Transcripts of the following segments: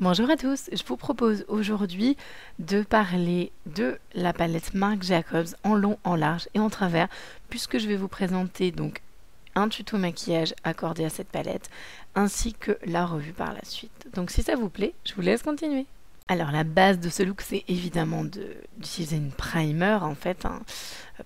Bonjour à tous, je vous propose aujourd'hui de parler de la palette Marc Jacobs en long, en large et en travers, puisque je vais vous présenter donc un tuto maquillage accordé à cette palette, ainsi que la revue par la suite. Donc si ça vous plaît, je vous laisse continuer. Alors la base de ce look, c'est évidemment d'utiliser une primer en fait,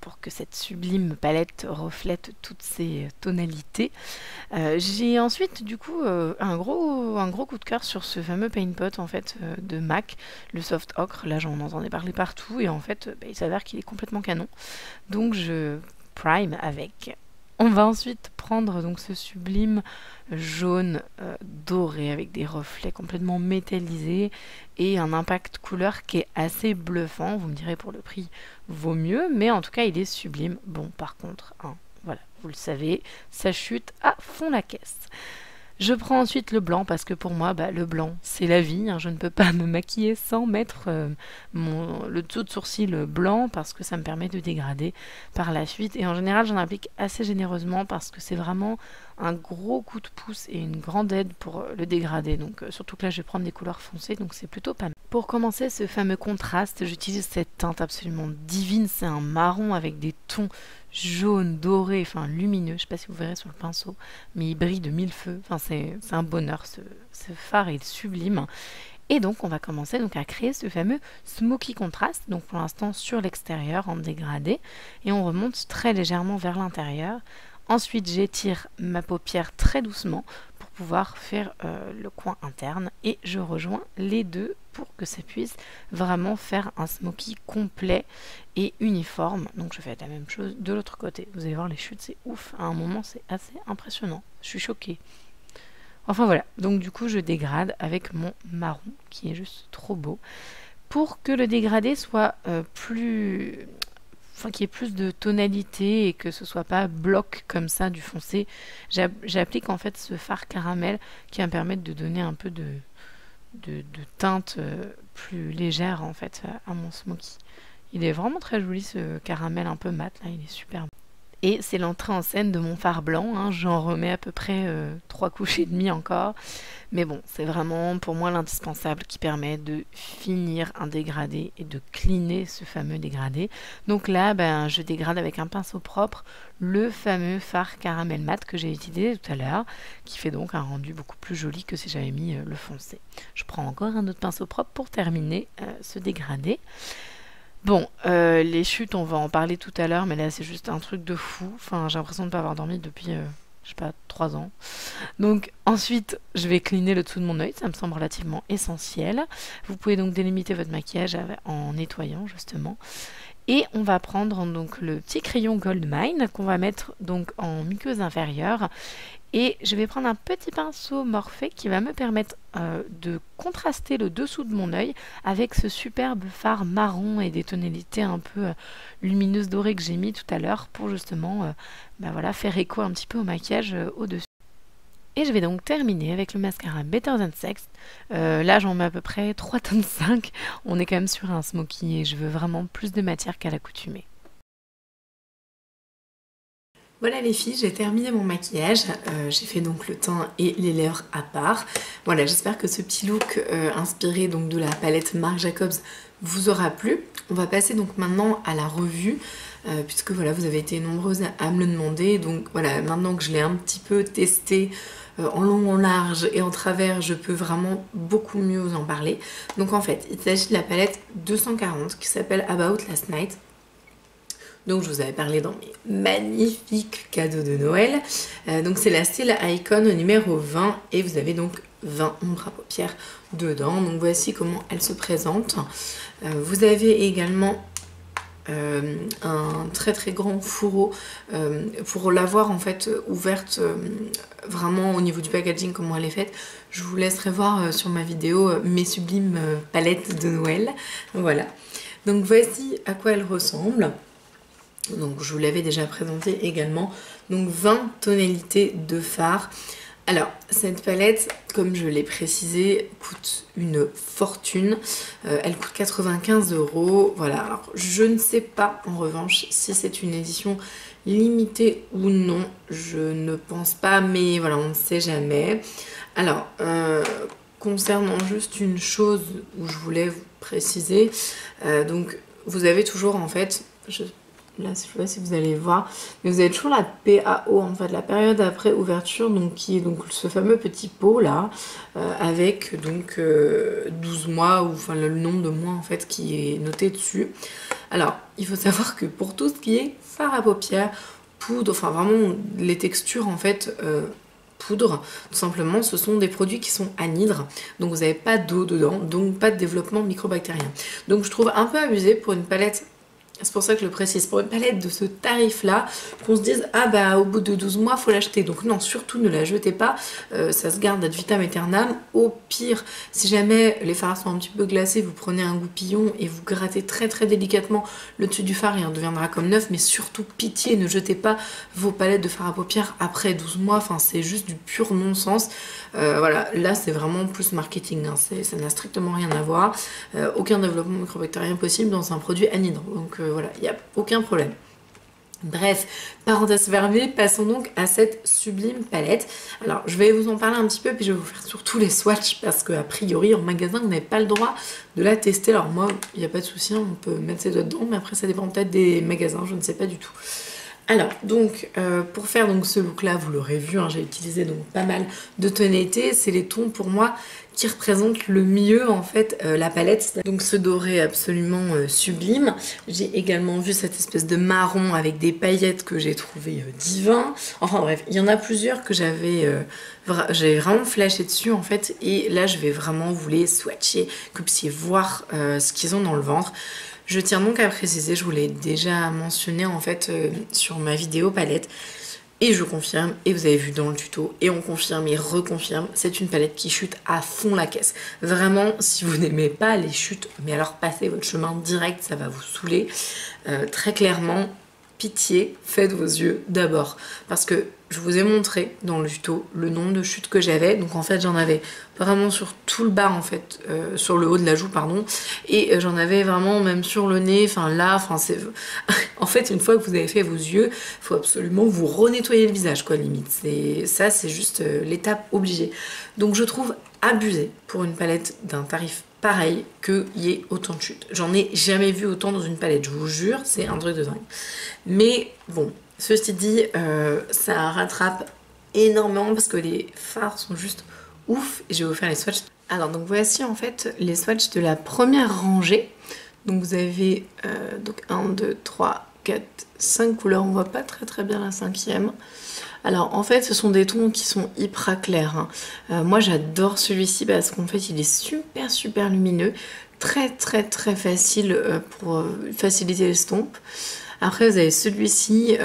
pour que cette sublime palette reflète toutes ces tonalités. J'ai ensuite du coup un gros coup de cœur sur ce fameux paint pot en fait de MAC, le soft ocre. Là j'en entendais parler partout et en fait il s'avère qu'il est complètement canon. Donc je prime avec. On va ensuite prendre donc ce sublime jaune doré avec des reflets complètement métallisés et un impact couleur qui est assez bluffant. Vous me direz pour le prix vaut mieux, mais en tout cas il est sublime. Bon par contre, voilà, vous le savez, ça chute à fond la caisse. Je prends ensuite le blanc parce que pour moi, le blanc, c'est la vie. Je ne peux pas me maquiller sans mettre le dessous de sourcil blanc parce que ça me permet de dégrader par la suite. Et en général, j'en applique assez généreusement parce que c'est vraiment un gros coup de pouce et une grande aide pour le dégrader. Donc surtout que là, je vais prendre des couleurs foncées, donc c'est plutôt pas mal. Pour commencer ce fameux contraste, j'utilise cette teinte absolument divine. C'est un marron avec des tons jaune, doré, enfin lumineux, je sais pas si vous verrez sur le pinceau, mais il brille de mille feux, enfin c'est un bonheur, ce fard est sublime. Et donc on va commencer donc à créer ce fameux smoky contrast, donc pour l'instant sur l'extérieur en dégradé, et on remonte très légèrement vers l'intérieur. Ensuite j'étire ma paupière très doucement pour pouvoir faire le coin interne, et je rejoins les deux pour que ça puisse vraiment faire un smoky complet et uniforme. Donc je fais la même chose de l'autre côté. Vous allez voir, les chutes c'est ouf, à un moment c'est assez impressionnant, je suis choquée. Enfin voilà, donc du coup je dégrade avec mon marron qui est juste trop beau pour que le dégradé soit qu'il y ait plus de tonalité et que ce soit pas bloc comme ça du foncé. J'applique en fait ce fard caramel qui va me permettre de donner un peu de teinte plus légère en fait à mon smoky. Il est vraiment très joli ce caramel un peu mat là, il est super. Et c'est l'entrée en scène de mon fard blanc, j'en remets à peu près 3 couches et demie encore. Mais bon, c'est vraiment pour moi l'indispensable qui permet de finir un dégradé et de cleaner ce fameux dégradé. Donc là, je dégrade avec un pinceau propre le fameux fard caramel mat que j'ai utilisé tout à l'heure, qui fait donc un rendu beaucoup plus joli que si j'avais mis le foncé. Je prends encore un autre pinceau propre pour terminer ce dégradé. Bon, les chutes, on va en parler tout à l'heure, mais là c'est juste un truc de fou. Enfin, j'ai l'impression de ne pas avoir dormi depuis, je sais pas, 3 ans. Donc ensuite, je vais cleaner le dessous de mon œil, ça me semble relativement essentiel. Vous pouvez donc délimiter votre maquillage en nettoyant justement. Et on va prendre donc le petit crayon Goldmine qu'on va mettre donc en muqueuse inférieure. Et je vais prendre un petit pinceau Morphe qui va me permettre de contraster le dessous de mon œil avec ce superbe fard marron et des tonalités un peu lumineuses dorées que j'ai mis tout à l'heure pour justement voilà, faire écho un petit peu au maquillage au-dessus. Et je vais donc terminer avec le mascara Better Than Sex. Là j'en mets à peu près 3,5 tonnes. On est quand même sur un smoky et je veux vraiment plus de matière qu'à l'accoutumée. Voilà les filles, j'ai terminé mon maquillage, j'ai fait donc le teint et les lèvres à part. Voilà, j'espère que ce petit look inspiré donc de la palette Marc Jacobs vous aura plu. On va passer donc maintenant à la revue, puisque voilà, vous avez été nombreuses à me le demander. Donc voilà, maintenant que je l'ai un petit peu testé en long, en large et en travers, je peux vraiment beaucoup mieux vous en parler. Donc en fait, il s'agit de la palette 240 qui s'appelle About Last Night. Donc je vous avais parlé dans mes magnifiques cadeaux de Noël. Donc c'est la Style Icon numéro 20 et vous avez donc 20 ombres à paupières dedans. Donc voici comment elle se présente. Vous avez également un très grand fourreau pour l'avoir en fait ouverte vraiment au niveau du packaging, comment elle est faite. Je vous laisserai voir sur ma vidéo mes sublimes palettes de Noël. Voilà. Donc voici à quoi elle ressemble. Donc je vous l'avais déjà présenté également. Donc 20 tonalités de fard. Alors cette palette, comme je l'ai précisé, coûte une fortune. Elle coûte 95 €. Voilà, alors je ne sais pas en revanche si c'est une édition limitée ou non. Je ne pense pas, mais voilà, on ne sait jamais. Alors concernant juste une chose où je voulais vous préciser, donc vous avez toujours en fait, là je sais pas si vous allez voir, mais vous avez toujours la PAO en fait, la période après ouverture, donc qui est donc ce fameux petit pot là, avec donc 12 mois, ou enfin le nombre de mois en fait qui est noté dessus. Alors il faut savoir que pour tout ce qui est fard à paupières, poudre, enfin vraiment les textures en fait, poudre, tout simplement, ce sont des produits qui sont anhydres, donc vous n'avez pas d'eau dedans, donc pas de développement microbactérien. Donc je trouve un peu abusé pour une palette, c'est pour ça que je le précise, pour une palette de ce tarif là, qu'on se dise ah bah au bout de 12 mois faut l'acheter. Donc non, surtout ne la jetez pas, ça se garde ad vitam aeternam. Au pire, si jamais les fards sont un petit peu glacés, vous prenez un goupillon et vous grattez très très délicatement le dessus du fard et il redeviendra comme neuf. Mais surtout pitié, ne jetez pas vos palettes de fard à paupières après 12 mois, enfin c'est juste du pur non-sens. Voilà, là c'est vraiment plus marketing, hein. Ça n'a strictement rien à voir, aucun développement microbactérien possible dans un produit anhydre, donc voilà, il n'y a aucun problème. Bref, parenthèse fermée, passons donc à cette sublime palette. Alors je vais vous en parler un petit peu, puis je vais vous faire surtout les swatchs, parce qu'a priori en magasin vous n'avez pas le droit de la tester. Alors moi, il n'y a pas de souci, on peut mettre ses doigts dedans, mais après ça dépend peut-être des magasins, je ne sais pas du tout. Alors, donc, pour faire donc ce look-là, vous l'aurez vu, hein, j'ai utilisé donc pas mal de tonalités. C'est les tons pour moi qui représentent le mieux en fait la palette. Donc ce doré absolument sublime. J'ai également vu cette espèce de marron avec des paillettes que j'ai trouvé divin. Enfin bref, il y en a plusieurs que j'ai vraiment flashé dessus en fait. Et là, je vais vraiment vous les swatcher, que vous puissiez voir ce qu'ils ont dans le ventre. Je tiens donc à préciser, je vous l'ai déjà mentionné en fait sur ma vidéo palette, et je confirme, et vous avez vu dans le tuto, et on confirme et reconfirme, c'est une palette qui chute à fond la caisse. Vraiment, si vous n'aimez pas les chutes, mais alors passez votre chemin direct, ça va vous saouler. Très clairement, pitié, faites vos yeux d'abord, parce que je vous ai montré dans le tuto le nombre de chutes que j'avais. Donc en fait j'en avais vraiment sur tout le bas en fait, sur le haut de la joue pardon, et j'en avais vraiment même sur le nez, enfin là, enfin c'est en fait une fois que vous avez fait vos yeux, il faut absolument vous renettoyer le visage quoi, limite. C'est juste l'étape obligée. Donc je trouve abusé pour une palette d'un tarif pareil qu'il y ait autant de chutes. J'en ai jamais vu autant dans une palette, je vous jure, c'est un truc de dingue. Mais bon, ceci dit, ça rattrape énormément parce que les fards sont juste ouf. Et je vais vous faire les swatchs. Alors donc voici en fait les swatchs de la première rangée. Donc vous avez donc 1, 2, 3, 4, 5 couleurs. On voit pas très bien la cinquième. Alors en fait ce sont des tons qui sont hyper clairs, hein. Moi j'adore celui-ci parce qu'en fait il est super lumineux, très facile pour faciliter l'estompe. Après vous avez celui-ci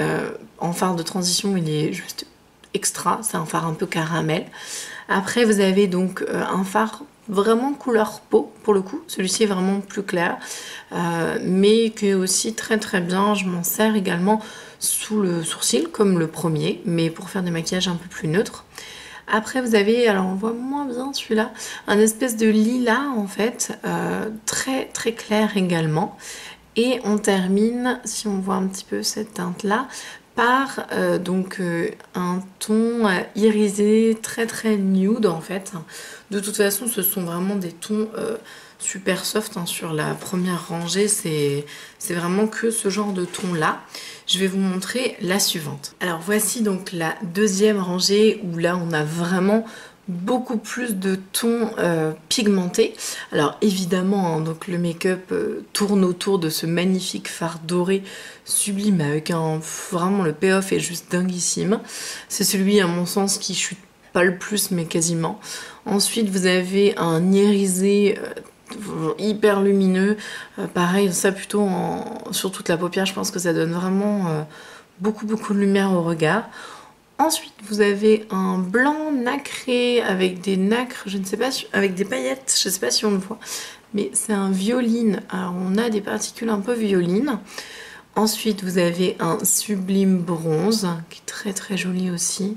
en fard de transition, il est juste extra, c'est un fard un peu caramel. Après vous avez donc un fard vraiment couleur peau pour le coup, celui-ci est vraiment plus clair, mais qui est aussi très bien, je m'en sers également sous le sourcil comme le premier, mais pour faire des maquillages un peu plus neutres. Après vous avez, alors on voit moins bien celui-là, un espèce de lilas en fait, très clair également. Et on termine, si on voit un petit peu cette teinte là, par donc un ton irisé très nude en fait. De toute façon ce sont vraiment des tons super soft, hein, sur la première rangée, c'est vraiment que ce genre de ton là. Je vais vous montrer la suivante. Alors voici donc la deuxième rangée où là on a vraiment beaucoup plus de tons pigmentés. Alors évidemment, hein, donc le make-up tourne autour de ce magnifique fard doré sublime avec vraiment le payoff est juste dinguissime. C'est celui à mon sens qui chute pas le plus mais quasiment. Ensuite vous avez un irisé hyper lumineux, pareil ça plutôt sur toute la paupière, je pense que ça donne vraiment beaucoup de lumière au regard. Ensuite vous avez un blanc nacré avec des nacres, je ne sais pas, avec des paillettes, je ne sais pas si on le voit, mais c'est un violine, alors on a des particules un peu violines. Ensuite vous avez un sublime bronze qui est très joli aussi.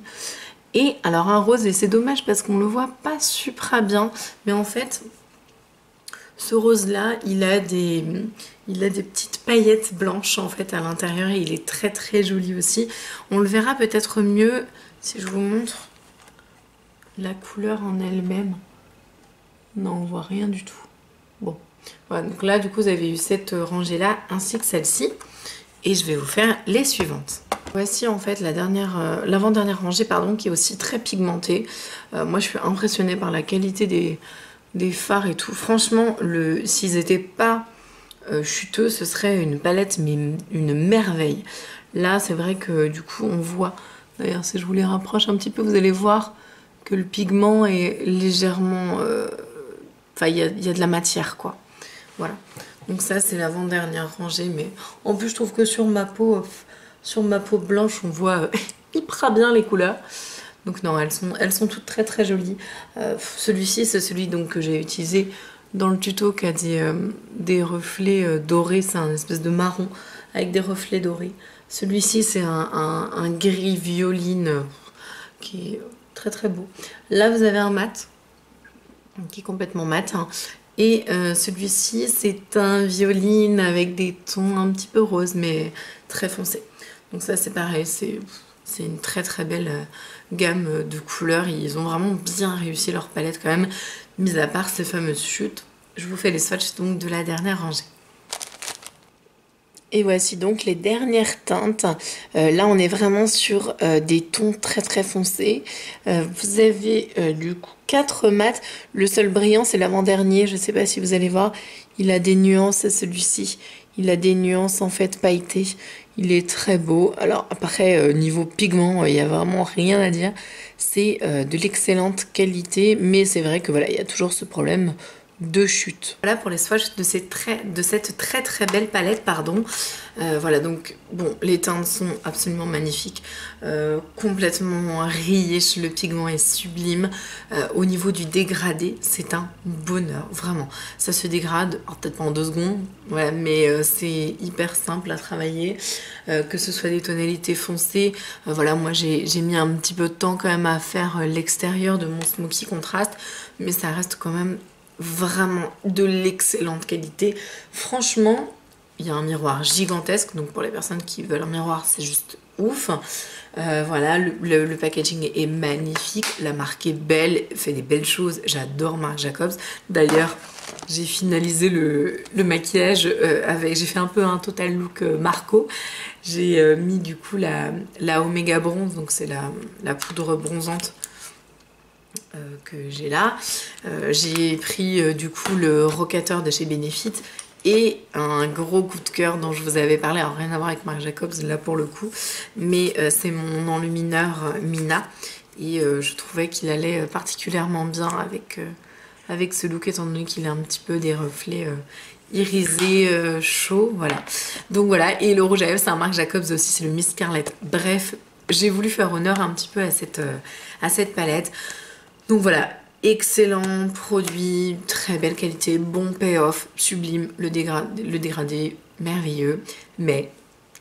Et alors un rose, et c'est dommage parce qu'on le voit pas super bien, mais en fait ce rose là il a des petites paillettes blanches en fait à l'intérieur et il est très joli aussi. On le verra peut-être mieux si je vous montre la couleur en elle-même. Non, on voit rien du tout. Bon, voilà, donc là du coup vous avez eu cette rangée là ainsi que celle-ci. Et je vais vous faire les suivantes. Voici en fait l'avant-dernière rangée pardon, qui est aussi très pigmentée. Moi je suis impressionnée par la qualité des fards et tout. Franchement, s'ils n'étaient pas chuteux, ce serait une palette mais une merveille. Là c'est vrai que du coup on voit, d'ailleurs si je vous les rapproche un petit peu, vous allez voir que le pigment est légèrement... Enfin il y a de la matière quoi. Voilà. Donc ça c'est l'avant-dernière rangée, mais en plus je trouve que sur ma peau blanche on voit hyper bien les couleurs. Donc non, elles sont toutes très très jolies. Celui-ci c'est celui donc que j'ai utilisé dans le tuto qui a des reflets dorés, c'est un espèce de marron avec des reflets dorés. Celui-ci c'est un gris violine qui est très très beau. Là vous avez un mat qui est complètement mat, hein. Et celui-ci, c'est un violine avec des tons un petit peu roses, mais très foncés. Donc ça, c'est pareil, c'est une très très belle gamme de couleurs. Ils ont vraiment bien réussi leur palette quand même, mis à part ces fameuses chutes. Je vous fais les swatchs donc de la dernière rangée. Et voici donc les dernières teintes. Là, on est vraiment sur des tons très très foncés. Vous avez du coup 4 mats. Le seul brillant, c'est l'avant-dernier. Je ne sais pas si vous allez voir. Il a des nuances, celui-ci. Il a des nuances en fait pailletées. Il est très beau. Alors après, niveau pigment, il n'y a vraiment rien à dire. C'est de l'excellente qualité. Mais c'est vrai que voilà, il y a toujours ce problème de chute. Voilà pour les swatchs de cette très très belle palette, pardon. Voilà, donc bon, les teintes sont absolument magnifiques, complètement riches, le pigment est sublime. Au niveau du dégradé, c'est un bonheur, vraiment. Ça se dégrade, peut-être pas en 2 secondes, voilà, mais c'est hyper simple à travailler, que ce soit des tonalités foncées. Voilà, moi j'ai mis un petit peu de temps quand même à faire l'extérieur de mon smoky contraste, mais ça reste quand même vraiment de l'excellente qualité. Franchement, il y a un miroir gigantesque, donc pour les personnes qui veulent un miroir, c'est juste ouf. Voilà, le packaging est magnifique, la marque est belle, fait des belles choses. J'adore Marc Jacobs. D'ailleurs, j'ai finalisé le maquillage j'ai fait un peu un total look Marco. J'ai mis du coup la Omega Bronze, donc c'est la poudre bronzante que j'ai là. J'ai pris du coup le rocateur de chez Benefit et un gros coup de cœur dont je vous avais parlé, alors rien à voir avec Marc Jacobs là pour le coup, mais c'est mon enlumineur Mina et je trouvais qu'il allait particulièrement bien avec ce look étant donné qu'il a un petit peu des reflets irisés chauds, voilà. Donc voilà, et le rouge à lèvres c'est un Marc Jacobs aussi, c'est le Miss Scarlett. Bref, j'ai voulu faire honneur un petit peu à cette palette. Donc voilà, excellent produit, très belle qualité, bon payoff, sublime, le dégradé merveilleux, mais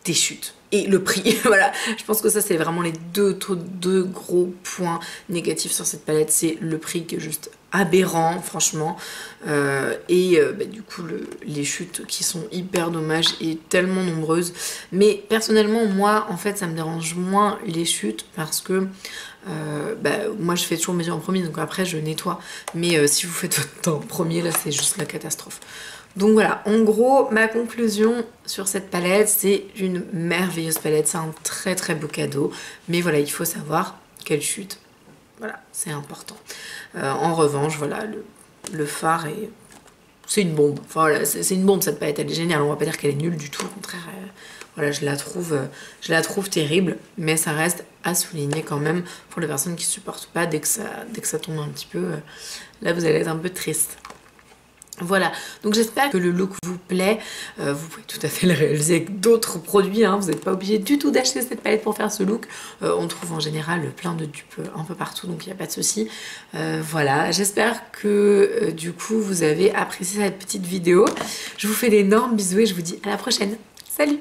des chutes. Et le prix, voilà, je pense que ça c'est vraiment les deux gros points négatifs sur cette palette, c'est le prix qui est juste aberrant franchement, du coup les chutes qui sont hyper dommages et tellement nombreuses, mais personnellement moi en fait ça me dérange moins les chutes parce que moi je fais toujours mes yeux en premier, donc après je nettoie, mais si vous faites votre temps en premier là c'est juste la catastrophe. Donc voilà, en gros, ma conclusion sur cette palette, c'est une merveilleuse palette, c'est un très très beau cadeau, mais voilà, il faut savoir qu'elle chute, voilà, c'est important. En revanche, voilà, le fard c'est une bombe, enfin voilà, c'est une bombe cette palette, elle est géniale, on va pas dire qu'elle est nulle du tout, au contraire, voilà, je la trouve terrible, mais ça reste à souligner quand même pour les personnes qui supportent pas dès que ça tombe un petit peu, là vous allez être un peu triste. Voilà, donc j'espère que le look vous plaît, vous pouvez tout à fait le réaliser avec d'autres produits, hein. Vous n'êtes pas obligé du tout d'acheter cette palette pour faire ce look, on trouve en général plein de dupes un peu partout, donc il n'y a pas de souci. Voilà, j'espère que du coup vous avez apprécié cette petite vidéo, je vous fais d'énormes bisous et je vous dis à la prochaine, salut!